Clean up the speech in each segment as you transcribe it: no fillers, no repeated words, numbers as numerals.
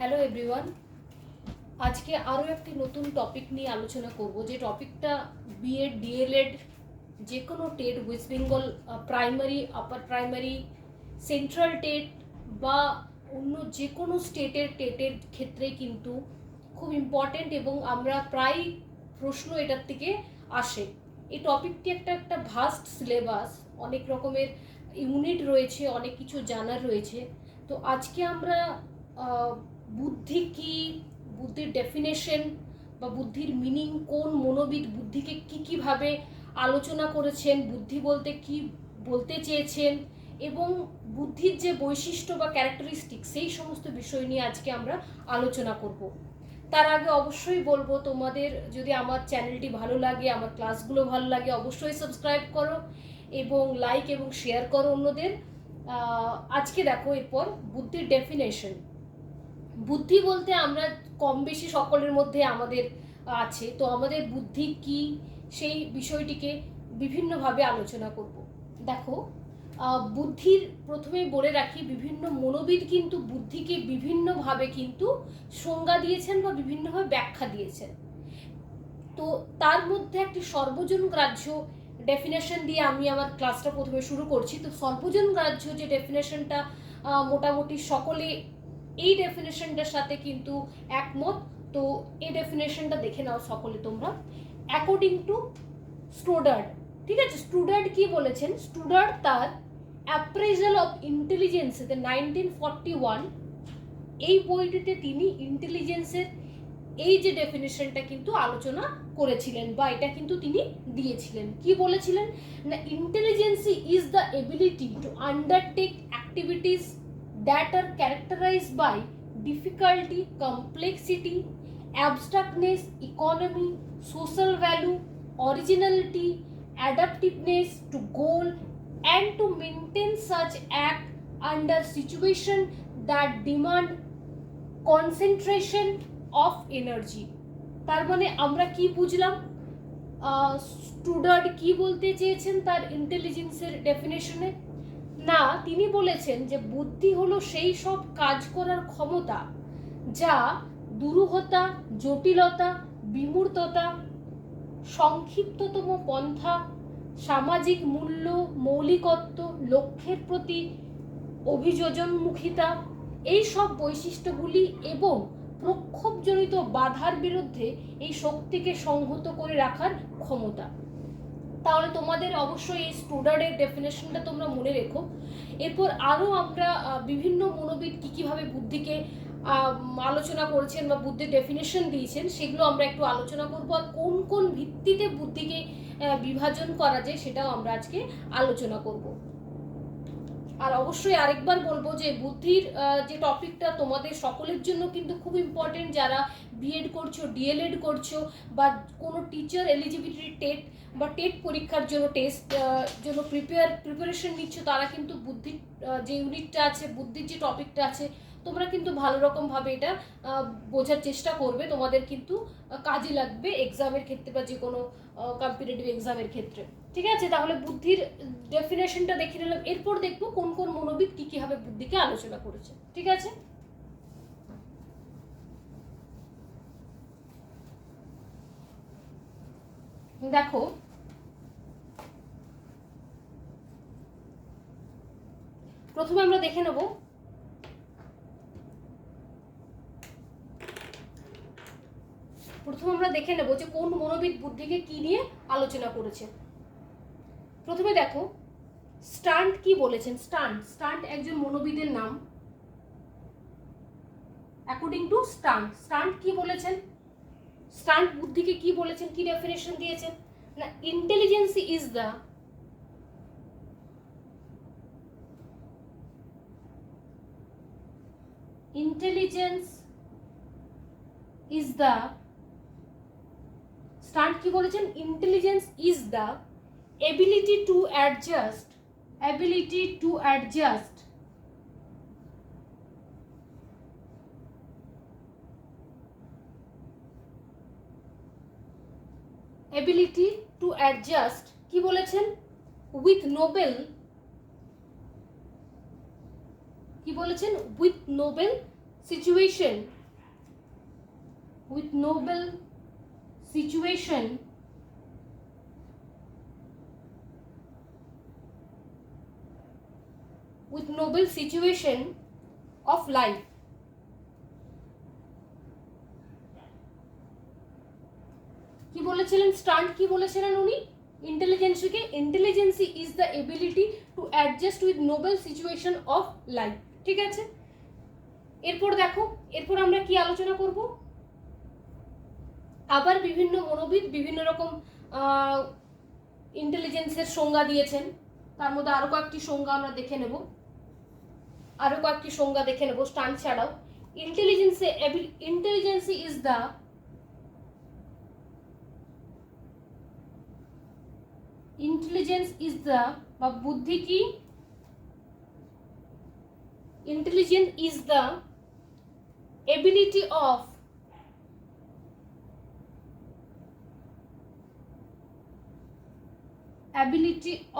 Hello everyone, আজকে আরও একটি নতুন টপিক নিয়ে আলোচনা করব, যে টপিকটা বিএড ডিএলএড যে কোনো TET, West Bengal primary, upper primary, central TET বা অন্য যে কোনো স্টেটের টেটের ক্ষেত্রে কিন্তু খুব ইম্পর্টেন্ট এবং আমরা প্রায় প্রশ্ন এটার থেকে আসে। এই টপিকটি একটা ভাস্ট সিলেবাস, অনেক রকমের ইউনিট রয়েছে, অনেক কিছু জানার রয়েছে। তো আজকে আমরা বুদ্ধি কি, বুদ্ধির ডেফিনেশন বা বুদ্ধির মিনিং, কোন মনোবিদ বুদ্ধিকে কীভাবে আলোচনা করেছেন, বুদ্ধি বলতে কি বলতে চেয়েছেন এবং বুদ্ধির যে বৈশিষ্ট্য বা ক্যারেক্টারিস্টিক, সেই সমস্ত বিষয় নিয়ে আজকে আমরা আলোচনা করব। তার আগে অবশ্যই বলবো, তোমাদের যদি আমার চ্যানেলটি ভালো লাগে, আমার ক্লাসগুলো ভালো লাগে, অবশ্যই সাবস্ক্রাইব করো এবং লাইক এবং শেয়ার করো অন্যদের। আজকে দেখো, এরপর বুদ্ধির ডেফিনেশন। বুদ্ধি বলতে আমরা কম বেশি সকলের মধ্যে আমাদের আছে, তো আমাদের বুদ্ধি কি সেই বিষয়টিকে বিভিন্নভাবে আলোচনা করব। দেখো, বুদ্ধির প্রথমেই বলে রাখি, বিভিন্ন মনোবিদ কিন্তু বুদ্ধিকে বিভিন্নভাবে কিন্তু সংজ্ঞা দিয়েছেন বা বিভিন্নভাবে ব্যাখ্যা দিয়েছেন। তো তার মধ্যে একটি সর্বজন গ্রাহ্য ডেফিনেশন দিয়ে আমি আমার ক্লাসটা প্রথমে শুরু করছি। তো সর্বজন গ্রাহ্য যে ডেফিনেশনটা, মোটামুটি সকলে এই ডেফিনেশনটার সাথে কিন্তু একমত। তো এই ডেফিনেশনটা দেখে নাও সকলে তোমরা। অ্যাকর্ডিং টু স্টুডার্ট, ঠিক আছে, স্টুডার্ট কি বলেছেন? স্টুডার্ট তার অ্যাপ্রেজাল অফ ইন্টেলিজেন্সেতে 1941 এই বইটিতে তিনি ইন্টেলিজেন্সের এই যে ডেফিনেশনটা কিন্তু আলোচনা করেছিলেন বা এটা কিন্তু তিনি দিয়েছিলেন। কি বলেছিলেন না, ইন্টেলিজেন্সি is the ability two undertake activities that are characterized by difficulty, complexity, abstractness, economy, social value, originality, adaptiveness to goal, and to maintain such act under situation that demand concentration of energy. তার মানে আমরা কি বুঝলাম? স্টুডার্ট কি বলতে চেয়েছেন তার ইন্টেলিজেন্সের ডেফিনেশনে? না, তিনি বলেছেন যে বুদ্ধি হলো সেই সব কাজ করার ক্ষমতা যা দুরূহতা, জটিলতা, বিমূর্ততা, সংক্ষিপ্ততম পন্থা, সামাজিক মূল্য, মৌলিকত্ব, লক্ষ্যের প্রতি অভিযোজনমুখিতা, এই সব বৈশিষ্ট্যগুলি এবং প্রক্ষোভজনিত বাধার বিরুদ্ধে এই শক্তিকে সংহত করে রাখার ক্ষমতা। তাহলে তোমাদের অবশ্যই এই স্টুডার্টের ডেফিনেশনটা তোমরা মনে রেখো। এরপর আরও আমরা বিভিন্ন মনোবিদ কীভাবে বুদ্ধিকে আলোচনা করেছেন বা বুদ্ধির ডেফিনেশন দিয়েছেন, সেগুলো আমরা একটু আলোচনা করবো। আর কোন কোন ভিত্তিতে বুদ্ধিকে বিভাজন করা যায় সেটাও আমরা আজকে আলোচনা করব। আর অবশ্যই আরেকবার বলবো যে বুদ্ধির যে টপিকটা তোমাদের সকলের জন্য কিন্তু খুব ইম্পর্টেন্ট, যারা বিএড করছো, ডিএলএড করছো বা কোনো টিচার এলিজিবিলিটি টেট বা টেট পরীক্ষার জন্য টেস্ট জন্য প্রিপারেশন নিচ্ছ, তারা কিন্তু বুদ্ধির যে ইউনিটটা আছে, বুদ্ধির যে টপিকটা আছে, তোমরা কিন্তু ভালো রকমভাবে এটা বোঝার চেষ্টা করবে। তোমাদের কিন্তু কাজে লাগবে এক্সামের ক্ষেত্রে বা যে কোনো কম্পিটিটিভ এক্সামের ক্ষেত্রে। ঠিক আছে, তাহলে বুদ্ধির ডেফিনেশনটা দেখে নিলাম। এরপর দেখবো কোন কোন মনোবিদ কীভাবে বুদ্ধিকে আলোচনা করেছে। ঠিক আছে, দেখো, প্রথমে আমরা দেখে নেব যে কোন মনোবিদ বুদ্ধিকে কি নিয়ে আলোচনা করেছে। প্রথমে দেখো, স্টান্ট কি বলেছেন। স্টান্ট একজন মনোবিদের নাম। অ্যাকর্ডিং টু স্টান্ট কি বলেছেন? স্টান্ট বুদ্ধিকে কি বলেছেন, কি ডেফিনেশন দিয়েছেন না, ইন্টেলিজেন্সি ইজ দ্য স্টান্ট কি বলেছেন? Intelligence is the ability to adjust ability to adjust কি বলেছেন? with noble situation with noble situation of life. কি বলেছিলেন স্টান্ট, কি বলেছিলেন উনি ইন্টেলিজেন্সিকে? Intelligence is the ability to adjust with novel situation of life. ঠিক আছে, এরপর দেখো, এরপর আমরা কি আলোচনা করব? আবার বিভিন্ন মনোবিদ বিভিন্ন রকম ইন্টেলিজেন্সের সংজ্ঞা দিয়েছেন, তার মধ্যে আরো কয়েকটি সংজ্ঞা আমরা দেখে নেব, স্টান্ট ছাড়াও। ইন্টেলিজেন্সি ইজ দ্য বা বুদ্ধি কি? Intelligence is the ability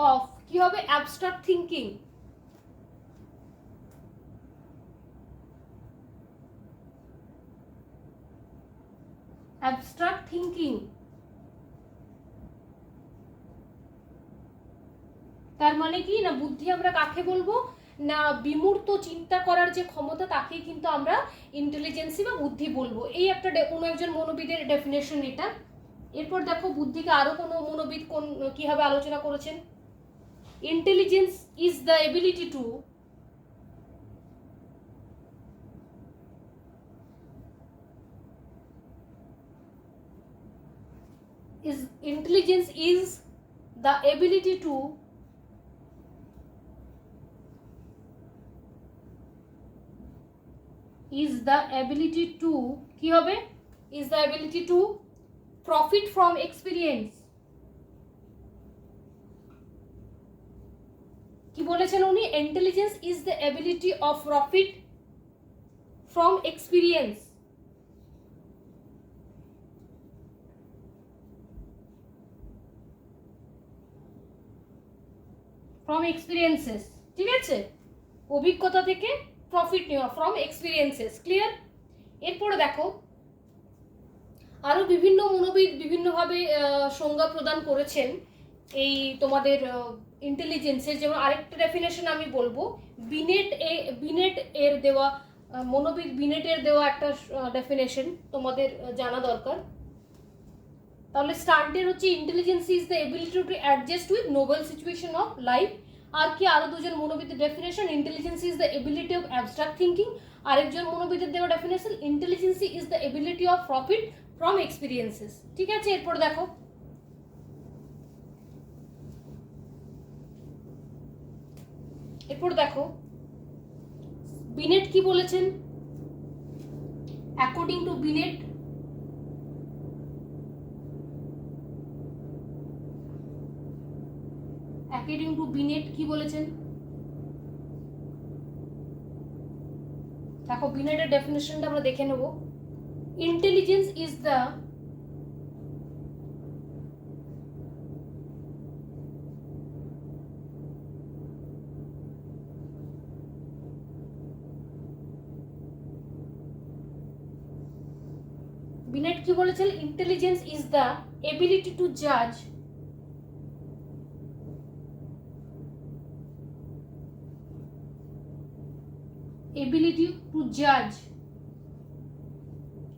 of কি হবে? Abstract thinking. অ্যাবস্ট্রাক্ট থিঙ্কিং তার মানে কি না, বুদ্ধি আমরা কাকে বলবো না, বিমূর্ত চিন্তা করার যে ক্ষমতা তাকেই কিন্তু আমরা ইন্টেলিজেন্সি বা বুদ্ধি বলবো। এই একটা কোনো একজন মনোবিদের ডেফিনেশন এটা। এরপর দেখো বুদ্ধিকে আরো কোনো মনোবিদ কোন কিভাবে আলোচনা করেছেন। Intelligence is the ability two intelligence is the ability to কি হবে? is the ability to profit from experience। কি বলেছেন উনি? intelligence is the ability of profit from experience। from experiences, ঠিক আছে, অভিজ্ঞতা থেকে প্রফিট নেওয়া, from experiences। ক্লিয়ার? এরপরে দেখো আরো বিভিন্ন মনোবিদ বিভিন্নভাবে সংজ্ঞা প্রদান করেছেন এই তোমাদের ইন্টেলিজেন্সের। যেমন আরেকটা ডেফিনেশন আমি বলবো, বিনেট এর দেওয়া, মনোবিদ বিনেটের দেওয়া একটা ডেফিনেশন তোমাদের জানা দরকার। তাহলে স্টান্টের হচ্ছে intelligence is the ability to adjust with novel situation of life. আর কি আরো দুজন মনোবিদের definition, intelligence is the ability of abstract thinking. আরেকজন মনোবিদের দেওয়া definition, intelligence is the ability of profit from experiences. ঠিক আছে, এরপর দেখো বিনেট কি বলেছেন? অ্যাকর্ডিং টু বিনেট কি বলেছেন? দেখো বিনেটের ডেফিনেশনটা আমরা দেখে নেব। ইন্টেলিজেন্স ইজ দ্য বিনেট কি বলেছেন? Intelligence is the ability to জাজ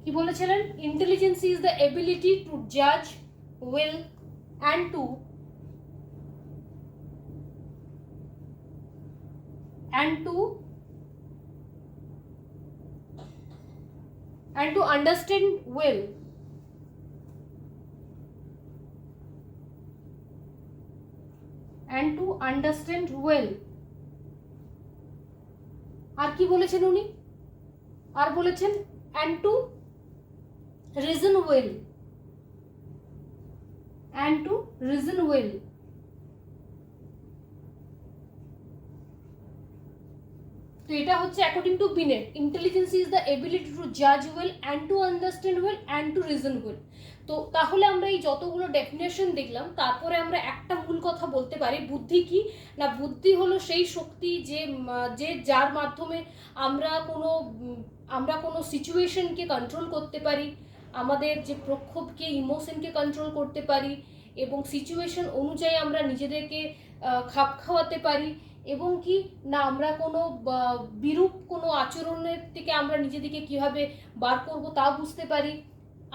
কি বলেছিলেন? Intelligence is the ability to জাজ well and to understand well। আর কি বলেছেন উনি? আর বলেছেন and to reason well। তো এটা হচ্ছে according to Binet, intelligence is the ability to জাজ well and to understand well and to reason well. তো তাহলে আমরা এই যতগুলো ডেফিনেশন দেখলাম, তারপরে আমরা একটা মূল কথা বলতে পারি, বুদ্ধি কি না, বুদ্ধি হলো সেই শক্তি যে যার মাধ্যমে আমরা কোনো সিচুয়েশনকে কন্ট্রোল করতে পারি, আমাদের যে প্রক্ষোভকে, ইমোশনকে কন্ট্রোল করতে পারি, এবং সিচুয়েশন অনুযায়ী আমরা নিজেদেরকে খাপ খাওয়াতে পারি, এবং কি না আমরা কোনো বিরূপ কোনো আচরণের থেকে আমরা নিজেদেরকে কীভাবে বার করব তাও বুঝতে পারি।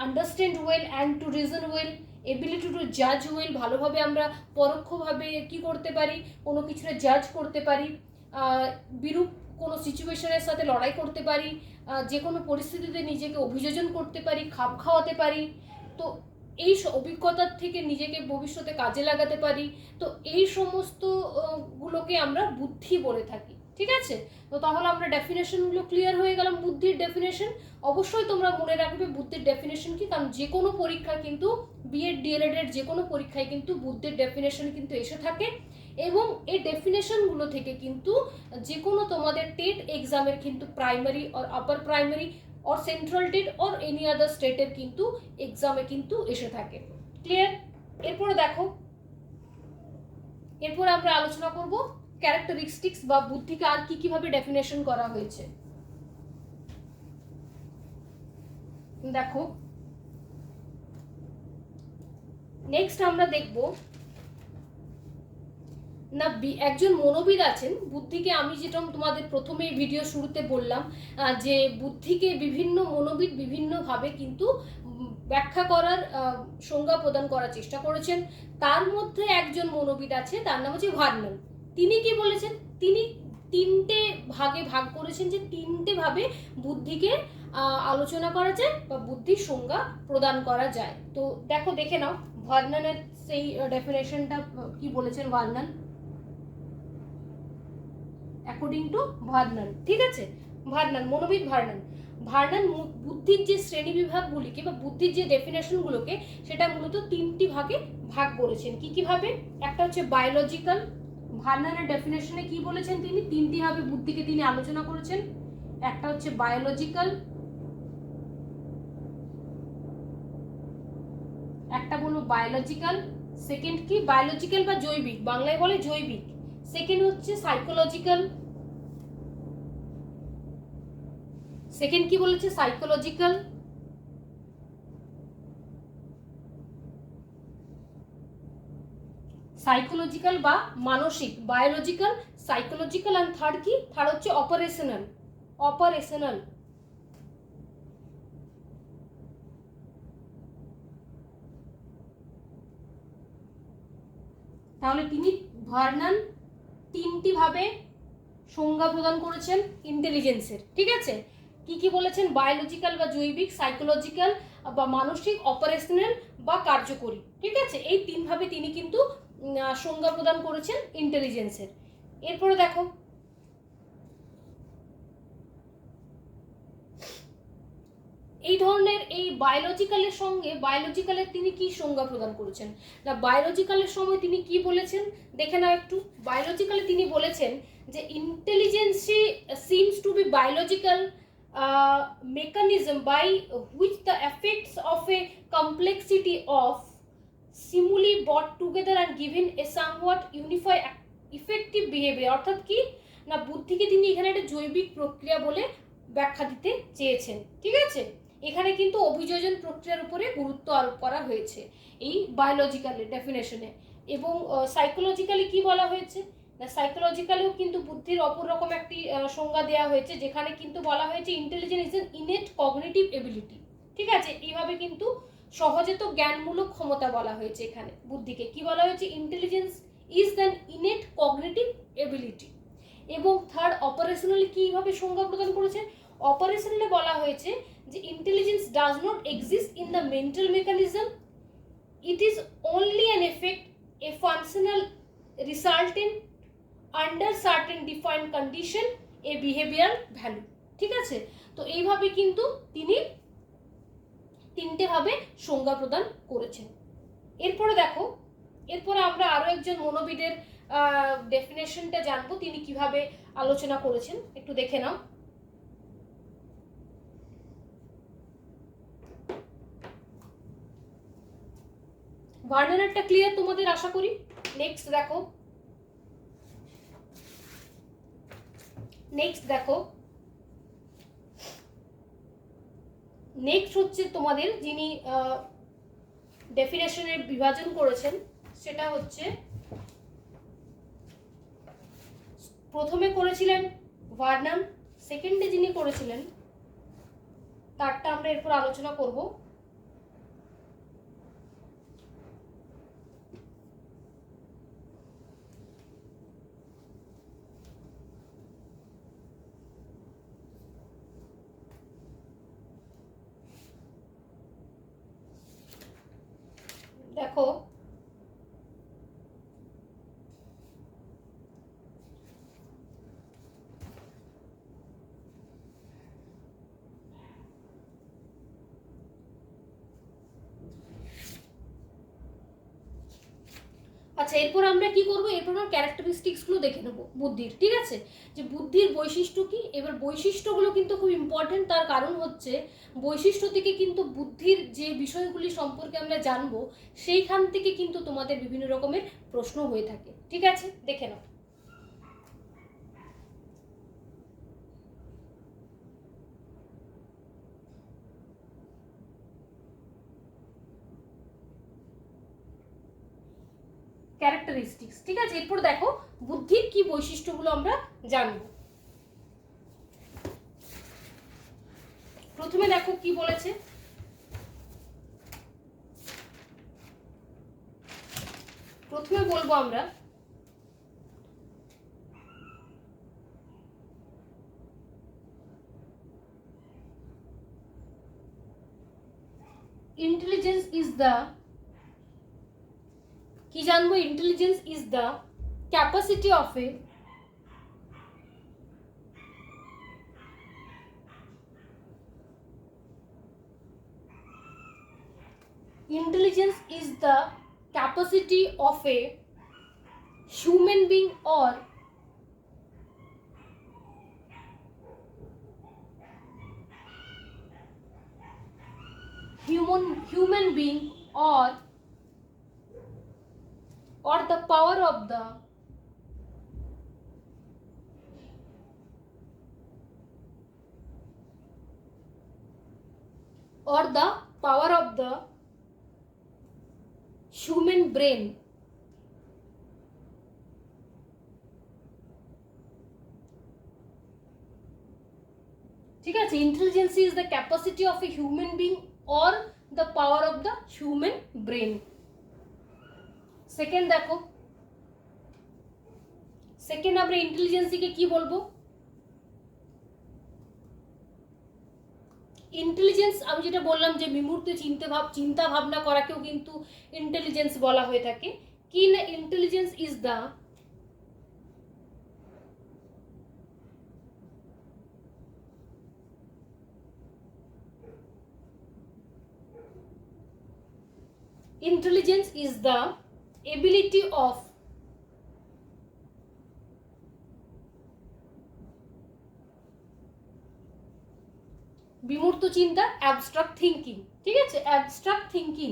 Understand well and to reason well, ability to জাজ ওয়েল, ভালোভাবে আমরা পরোক্ষভাবে কি করতে পারি, কোনো কিছুতে জাজ করতে পারি, বিরূপ কোনো সিচুয়েশনের সাথে লড়াই করতে পারি, যে কোনো পরিস্থিতিতে নিজেকে অভিযোজন করতে পারি, খাপ খাওয়াতে পারি। তো এই অভিজ্ঞতার থেকে নিজেকে ভবিষ্যতে কাজে লাগাতে পারি। তো এই সমস্ত গুলোকে আমরা বুদ্ধি বলে থাকি, ঠিক আছে। তো তাহলে আমরা ডেফিনেশনগুলো ক্লিয়ার হয়ে গেলাম, বুদ্ধির ডেফিনেশন। অবশ্যই তোমরা মনে রাখবে বুদ্ধির ডেফিনেশন কি, কারণ যে কোনো পরীক্ষা কিন্তু বিএড ডিএলএড এর যে কোনো পরীক্ষায় কিন্তু বুদ্ধির ডেফিনেশন কিন্তু এসে থাকে, এবং এই ডেফিনেশনগুলো থেকে কিন্তু যে কোনো তোমাদের টেট এক্সামের কিন্তু প্রাইমারি আর আপার প্রাইমারি और সেন্ট্রাল টেট और এনি আদার স্টেটের কিন্তু এক্সামে কিন্তু এসে থাকে। ক্লিয়ার? এরপরে দেখো, এরপর আমরা আলোচনা করব ক্যারেক্টারিস্টিক্স বা বুদ্ধিকে আর কি কিভাবে ডেফিনেশন করা হয়েছে। দেখো নেক্সট আমরা দেখব না একজন মনোবিদ আছেন। বুদ্ধিকে আমি যেটা তোমাদের প্রথমেই ভিডিও শুরুতে বললাম যে বুদ্ধিকে বিভিন্ন মনোবিদ বিভিন্নভাবে কিন্তু ব্যাখ্যা করার সংজ্ঞা প্রদান করার চেষ্টা করেছেন। তার মধ্যে একজন মনোবিদ আছে, তার নাম হচ্ছে ভার্নন। তিনি কি বলেছেন, তিনি তিনটে ভাগে ভাগ করেছেন, যে তিনটে ভাবে বুদ্ধিকে আলোচনা করা যায় বা বুদ্ধির সংজ্ঞা প্রদান করা যায়। তো দেখো, দেখে নাও ভার্ননের সেই ডেফিনেশনটা কি বলেছেন ভার্নন, অ্যাকর্ডিং টু ভার্নন, ঠিক আছে। ভার্নন, মনোবিদ ভার্নন বুদ্ধির যে শ্রেণী বিভাগগুলিকে বা বুদ্ধির যে ডেফিনেশনগুলোকে সেটা মূলত তিনটি ভাগে ভাগ করেছেন। কি কি ভাবে? একটা হচ্ছে বায়োলজিক্যাল, ভার্ননের ডেফিনেশনে কি বলেছেন তিনি, তিনটি ভাবে বুদ্ধিকে তিনি আলোচনা করেছেন। একটা হচ্ছে বায়োলজিক্যাল, একটা বলবো বায়োলজিক্যাল, সেকেন্ড কি বায়োলজিক্যাল বা জৈবিক, বাংলায় বলে জৈবিক। সেকেন্ড হচ্ছে সাইকোলজিক্যাল, সেকেন্ড কি বলেছে সাইকোলজিক্যাল, সাইকোলজিক্যাল বা মানসিক, বায়োলজিক্যাল, সাইকোলজিক্যাল, এন্ড থার্ড কি, থার্ড হচ্ছে অপারেশনাল, অপারেশনাল। তাহলে তিনি ভার্নন তিনটি ভাবে সংজ্ঞা প্রদান করেছেন ইন্টেলিজেন্সের, ঠিক আছে। কি কি বলেছেন, বায়োলজিক্যাল বা জৈবিক, সাইকোলজিক্যাল বা মানসিক, অপারেশনাল বা কার্যকরী, ঠিক আছে। এই তিন ভাবে তিনি কিন্তু সংজ্ঞা প্রদান করেছেন ইন্টেলিজেন্সের। এরপরে দেখো এই ধরনের এই বায়োলজিক্যালের সঙ্গে বায়োলজিক্যালের তিনি কি সংজ্ঞা প্রদান করেছেন না, বায়োলজিক্যালের সময় তিনি কি বলেছেন দেখে নাও একটু। বায়োলজিক্যালে তিনি বলেছেন যে intelligence seems to be biological mechanism by which the effects of a complexity of stimuli brought together and given a somewhat unified effective behavior। অর্থাৎ কি না, বুদ্ধিকে তিনি এখানে একটা জৈবিক প্রক্রিয়া বলে ব্যাখ্যা দিতে চেয়েছেন, ঠিক আছে। এখানে কিন্তু অভিযোজন প্রক্রিয়ার উপরে গুরুত্ব আরোপ করা হয়েছে এই বায়োলজিক্যাল ডেফিনেশনে। এবং সাইকোলজিক্যালি কি বলা হয়েছে না, সাইকোলজিক্যালেও কিন্তু বুদ্ধির অপর রকম একটি সংজ্ঞা দেওয়া হয়েছে, যেখানে কিন্তু বলা হয়েছে intelligence is an innate cognitive ability, ঠিক আছে। এইভাবে কিন্তু সহজে তো জ্ঞানমূলক ক্ষমতা বলা হয়েছে, এখানে বুদ্ধিকে কি বলা হয়েছে, intelligence is than innate cognitive ability. এবং থার্ড অপারেশনালি কিভাবে সংজ্ঞা প্রদান করেছে, অপারেশনালি বলা হয়েছে যে intelligence does not exist in the mental mechanism, it is only an effect a functional resultant under certain defined condition a behaviour value, ঠিক আছে। তো এইভাবে কিন্তু তিনি তিনটে ভাবে সংজ্ঞা প্রদান করেছেন। এরপরে দেখো, এরপরে আমরা আরো একজন মনোবিদের ডেফিনেশনটা জানবো, তিনি কিভাবে আলোচনা করেছেন, একটু দেখে নাও। ভার্নারেরটা ক্লিয়ার তোমাদের আশা করি। নেক্সট দেখো, নেক্সট হচ্ছে তোমাদের যিনি ডেফিনেশনের বিভাজন করেছেন সেটা হচ্ছে, প্রথমে করেছিলেন ভার্নান, সেকেন্ডে যিনি করেছিলেন তারটা আমরা এরপর আলোচনা করব। দেখো আচ্ছা, এরপর আমরা কি করব, এরপর আমরা ক্যারেক্টারিস্টিক্সগুলো দেখে নেব বুদ্ধির, ঠিক আছে, যে বুদ্ধির বৈশিষ্ট্য কি। এবার বৈশিষ্ট্যগুলো কিন্তু খুব ইম্পর্টেন্ট, তার কারণ হচ্ছে বৈশিষ্ট্য থেকে কিন্তু বুদ্ধির যে বিষয়গুলি সম্পর্কে আমরা জানবো সেইখান থেকে কিন্তু তোমাদের বিভিন্ন রকমের প্রশ্ন হয়ে থাকে, ঠিক আছে, দেখে নাও। ক্যারেক্টারিস্টিক্স, ঠিক আছে, এরপর দেখো বুদ্ধির কি বৈশিষ্ট্যগুলো আমরা জানব। প্রথমে দেখো কি বলেছে, প্রথমে বলবো আমরা ইন্টেলিজেন্স ইজ দ্য, কি জানবো, intelligence is the capacity of A intelligence is the capacity of a human being or human being or the power of the human brain, ঠিক আছে, intelligence is the capacity of a human being or the power of the human brain. Second দেখো, second আমরা ইন্টেলিজেন্সকে কি বলবো, intelligence আমি যেটা বললাম যে বিমূর্ত চিন্তা ভাবনা করাকেও কিন্তু ইন্টেলিজেন্স বলা হয়ে থাকে। কি না, intelligence is the intelligence is the ability of বিমূর্ত চিন্তা, অ্যাবস্ট্রাক্ট থিঙ্কিং, ঠিক আছে, অ্যাবস্ট্রাক্ট থিঙ্কিং,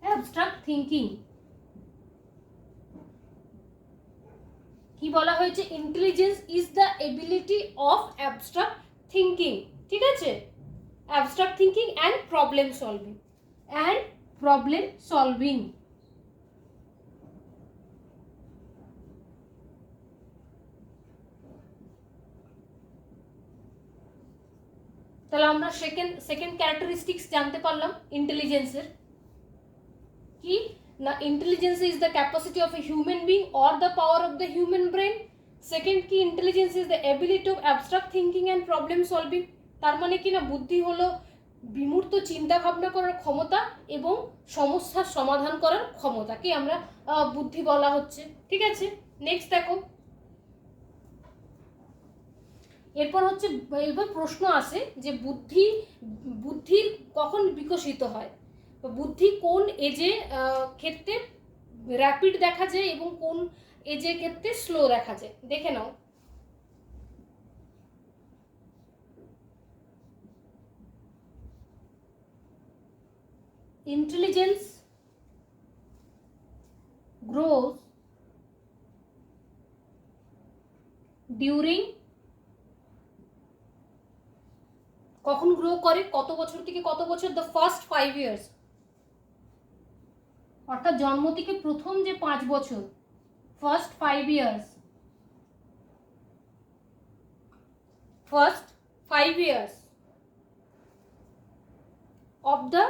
অ্যাবস্ট্রাক্ট থিঙ্কিং কি বলা হয়েছে, intelligence is the ability of abstract thinking, ঠিক আছে, abstract thinking and problem solving, তাহলে আমরা সেকেন্ড ক্যারেক্টারিস্টিক্স জানতে পারলাম ইন্টেলিজেন্সের। কি না, intelligence is the capacity of a human being or the power of the human brain. Second কি, intelligence is the ability of abstract thinking and problem solving. তার মানে কি না, বুদ্ধি হলো বিমূর্ত চিন্তা ভাবনা করার ক্ষমতা এবং সমস্যার সমাধান করার ক্ষমতাকে আমরা বুদ্ধি বলা হচ্ছে, ঠিক আছে। নেক্সট দেখো, এরপর হচ্ছে, এবার প্রশ্ন আসে যে বুদ্ধির কখন বিকশিত হয়। বুদ্ধি কোন এজে ক্ষেত্রে র্যাপিড দেখা যায় এবং কোন এজের ক্ষেত্রে স্লো দেখা যায়, দেখে নাও। intelligence grows during, কখন গ্রো করে, কত বছর থেকে কত বছর, দ্য ফার্স্ট 5 years, অর্থাৎ জন্ম থেকে প্রথম যে 5 বছর, first 5 years, first 5 years of the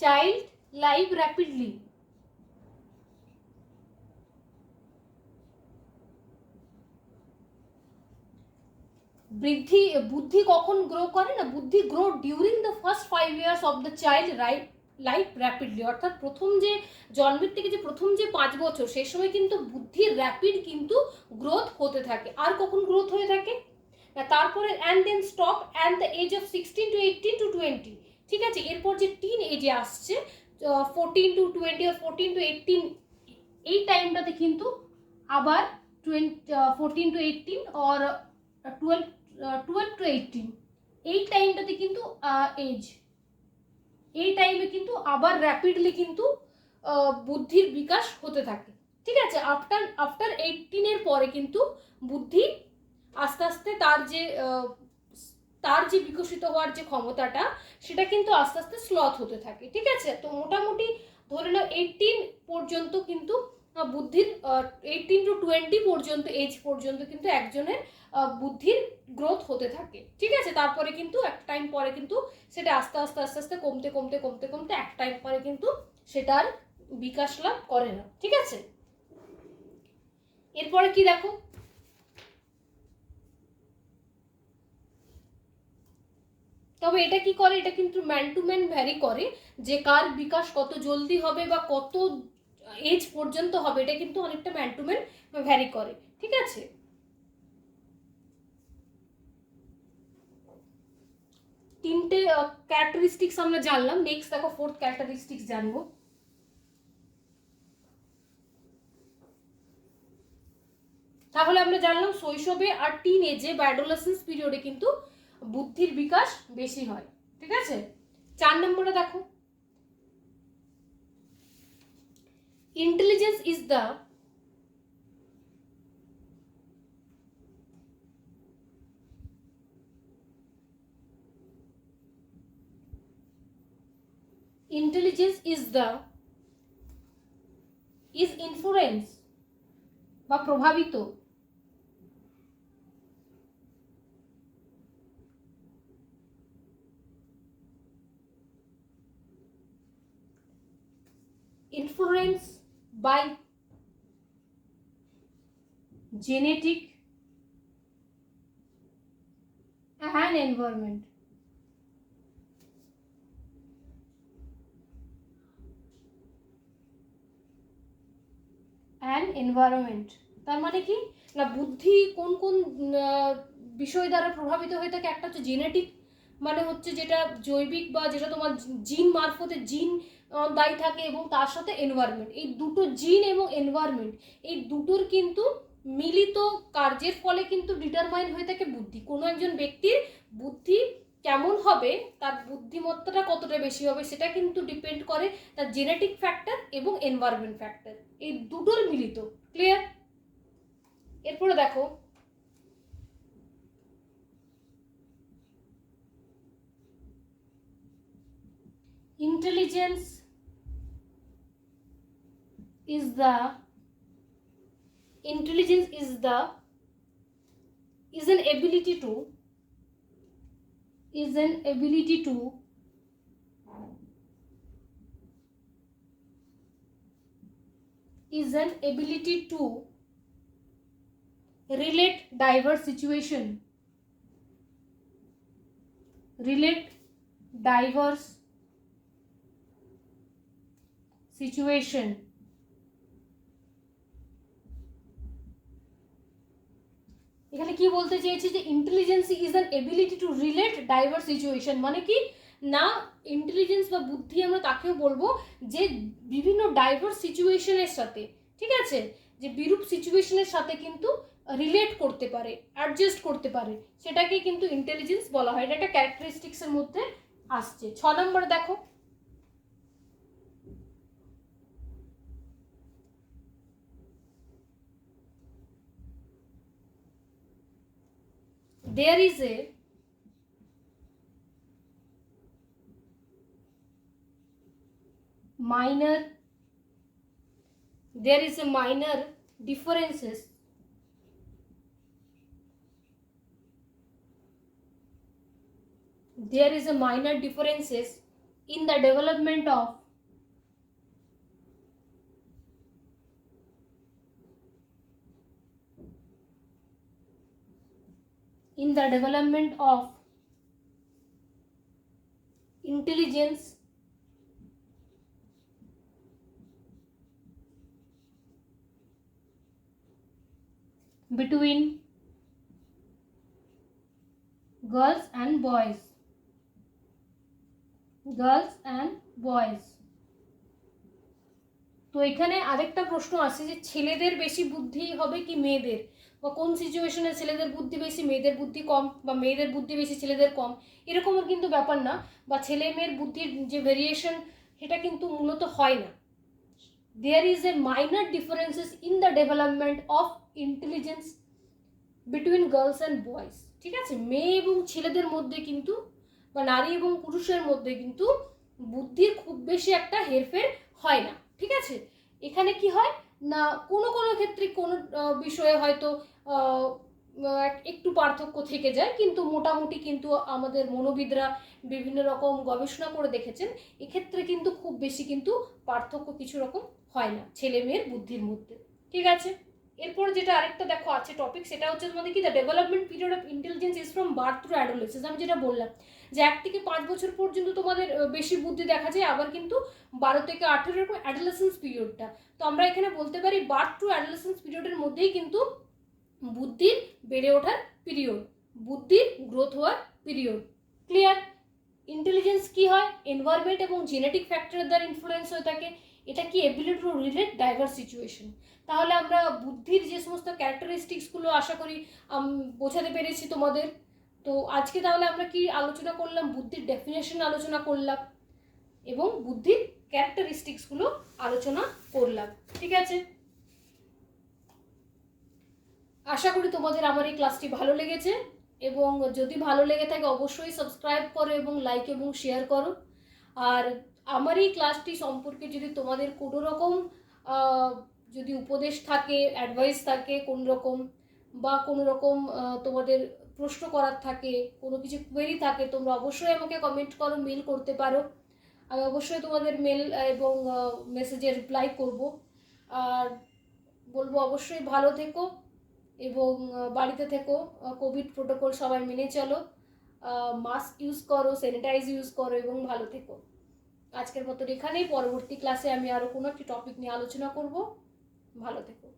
child live rapidly, বুদ্ধি কখন গ্রো করে না, বুদ্ধি grow during the first 5 years of the child life rapidly, অর্থাৎ প্রথম যে জন্মের থেকে যে প্রথম যে 5 বছর সেই সময় কিন্তু বুদ্ধির র্যাপিড কিন্তু গ্রোথ হতে থাকে। আর কখন গ্রোথ হয়ে থাকে, তারপরে and then stop and the age of 16 to 18 to 20, ঠিক আছে। এরপর যে টিন এজে আসছে 14 to 20 or 14 to 18, এই টাইমটাতে কিন্তু আবার 14 to 18 or 12 to 18, এই টাইমটাতে কিন্তু এজ, এই টাইমে কিন্তু আবার র্যাপিডলি কিন্তু বুদ্ধির বিকাশ হতে থাকে, ঠিক আছে। আফটার 18 পরে কিন্তু বুদ্ধি আস্তে আস্তে তার যে বিকশিত হওয়ার যে ক্ষমতাটা সেটা কিন্তু আস্তে আস্তে স্লথ হতে থাকে, ঠিক আছে। তো মোটামুটি ধরে নাও 18 পর্যন্ত কিন্তু বুদ্ধির 18 to 20 পর্যন্ত এজ পর্যন্ত কিন্তু একজনের বুদ্ধির গ্রোথ হতে থাকে, ঠিক আছে। তারপরে কিন্তু একটা টাইম পরে কিন্তু সেটা আস্তে আস্তে কমতে এক টাইম পরে কিন্তু সেটার বিকাশ লাভ করে না, ঠিক আছে। এরপরে কি দেখো, তবে এটা কি করে, এটা কিন্তু ম্যান টু ম্যান ভ্যারি করে যে কার বিকাশ কত জলদি হবে বা কত এজ পর্যন্ত হবে, এটা কিন্তু অনেকটা ম্যান টু ম্যান ভ্যারি করে, ঠিক আছে। তিনটে ক্যারেক্টারিস্টিক্স আমরা জানলাম, নেক্সট দেখো ফোর্থ ক্যারেক্টারিস্টিক্স জানবো। তাহলে আমরা জানলাম শৈশবে আর টিন এজে বা অ্যাডোলেসেন্স পিরিয়ডে কিন্তু বুদ্ধির বিকাশ বেশি হয়, ঠিক আছে। 4 নম্বরে দেখো, ইন্টেলিজেন্স ইজ দ্য ইনফ্লুয়েন্স বা প্রভাবিত by genetic and environment, তার মানে কি না, বুদ্ধি কোন কোন বিষয় দ্বারা প্রভাবিত হয়ে থাকে, একটা হচ্ছে জেনেটিক, মানে হচ্ছে যেটা জৈবিক বা যেটা তোমার জিন মারফতে জিন দায়ী থাকে, এবং তার সাথে এনভায়রনমেন্ট, এই দুটো জিন এবং এনভায়রনমেন্ট এই দুটোর কিন্তু মিলিত কার্যের ফলে কিন্তু ডিটারমাইন হয়ে থাকে বুদ্ধি। কোনো একজন ব্যক্তির বুদ্ধি কেমন হবে, তার বুদ্ধিমত্তাটা কতটা বেশি হবে, সেটা কিন্তু ডিপেন্ড করে তার জেনেটিক ফ্যাক্টর এবং এনভায়রনমেন্ট ফ্যাক্টর, এই দুটোর মিলিত। ক্লিয়ার? এরপরে দেখো, intelligence is an ability to relate diverse situation, এখানে কি বলতে চেয়েছি যে ইন্টেলিজেন্সি is an ability to relate diverse situation, মানে কি না ইন্টেলিজেন্স বা বুদ্ধি আমরা তাকেও বলবো যে বিভিন্ন ডাইভার্স সিচুয়েশনের সাথে, ঠিক আছে, যে বিরূপ সিচুয়েশনের সাথে কিন্তু রিলেট করতে পারে, অ্যাডজাস্ট করতে পারে, সেটাকে কিন্তু ইন্টেলিজেন্স বলা হয়। এটা একটা ক্যারেক্টারিস্টিক্সের মধ্যে আসছে। 6 নম্বর দেখো, there is a minor differences in the development of intelligence between girls and boys. তো এখানে আরেকটা প্রশ্ন আছে যে ছেলেদের বেশি বুদ্ধি হবে কি মেয়েদের, বা কোন সিচুয়েশনে ছেলেদের বুদ্ধি বেশি মেয়েদের বুদ্ধি কম, বা মেয়েদের বুদ্ধি বেশি ছেলেদের কম, এরকমের কিন্তু ব্যাপার না, বা ছেলে মেয়ের বুদ্ধির যে ভেরিয়েশন সেটা কিন্তু মূলত হয় না। There is a minor differences in the development of intelligence between girls and boys, ঠিক আছে, মেয়ে এবং ছেলেদের মধ্যে কিন্তু বা নারী এবং পুরুষের মধ্যে কিন্তু বুদ্ধির খুব বেশি একটা হেরফের হয় না, ঠিক আছে। এখানে কি হয় না কোনো কোনো ক্ষেত্রে কোনো বিষয়ে হয়তো একটু পার্থক্য থেকে যায়, কিন্তু মোটামুটি কিন্তু আমাদের মনোবিদরা বিভিন্ন রকম গবেষণা করে দেখেছেন এক্ষেত্রে কিন্তু খুব বেশি কিন্তু পার্থক্য কিছু রকম হয় না ছেলে মেয়ের বুদ্ধির মধ্যে, ঠিক আছে। এরপর যেটা আরেকটা দেখো আছে টপিক, সেটা হচ্ছে তোমাদের কি the development period of intelligence is from birth two adolescence. আমি যেটা বললাম যে 1 থেকে 5 বছর পর্যন্ত তোমাদের বেশি বুদ্ধি দেখা যায়, আবার কিন্তু 12 থেকে 18 এরকম অ্যাডোলেসেন্স পিরিয়ডটা, তো আমরা এখানে বলতে পারি বার্থ টু অ্যাডোলেসেন্স পিরিয়ডের মধ্যেই কিন্তু বুদ্ধির বেড়ে ওঠার পিরিয়ড, বুদ্ধির গ্রোথ হওয়ার পিরিয়ড। ক্লিয়ার? ইন্টেলিজেন্স কি হয় এনভায়রনমেন্ট এবং জেনেটিক ফ্যাক্টরের দ্বারা ইনফ্লুয়েন্স হয়ে থাকে। এটা কি ability to relate diverse situation. তাহলে আমরা বুদ্ধির যে সমস্ত ক্যারেক্টারিস্টিক্সগুলো আশা করি বোঝাতে পেরেছি তোমাদের। তো আজকে তাহলে আমরা কি আলোচনা করলাম, বুদ্ধির ডেফিনেশন আলোচনা করলাম এবং বুদ্ধির ক্যারেক্টারিস্টিক্সগুলো আলোচনা করলাম, ঠিক আছে। আশা করি তোমাদের আমার এই ক্লাসটি ভালো লেগেছে, এবং যদি ভালো লেগে থাকে অবশ্যই সাবস্ক্রাইব করো এবং লাইক এবং শেয়ার করো। আর আমার এই ক্লাসটি সম্পর্কে যদি তোমাদের কোনো রকম যদি উপদেশ থাকে, অ্যাডভাইস থাকে কোন রকম, বা কোনো রকম তোমাদের প্রশ্ন করার থাকে, কোনো কিছু কোয়েরি থাকে, তোমরা অবশ্যই আমাকে কমেন্ট করো, মেল করতে পারো। আমি অবশ্যই তোমাদের মেল এবং মেসেজে রিপ্লাই করব। আর বলবো অবশ্যই ভালো থেকো এবং বাড়িতে থেকো, কোভিড প্রোটোকল সবাই মেনে চলো, মাস্ক ইউজ করো, স্যানিটাইজ ইউজ করো এবং ভালো থেকো। আজকের মতো এখানেই, পরবর্তী ক্লাসে আমি আরও কোনো একটি টপিক নিয়ে আলোচনা করব। ভালো থেকো।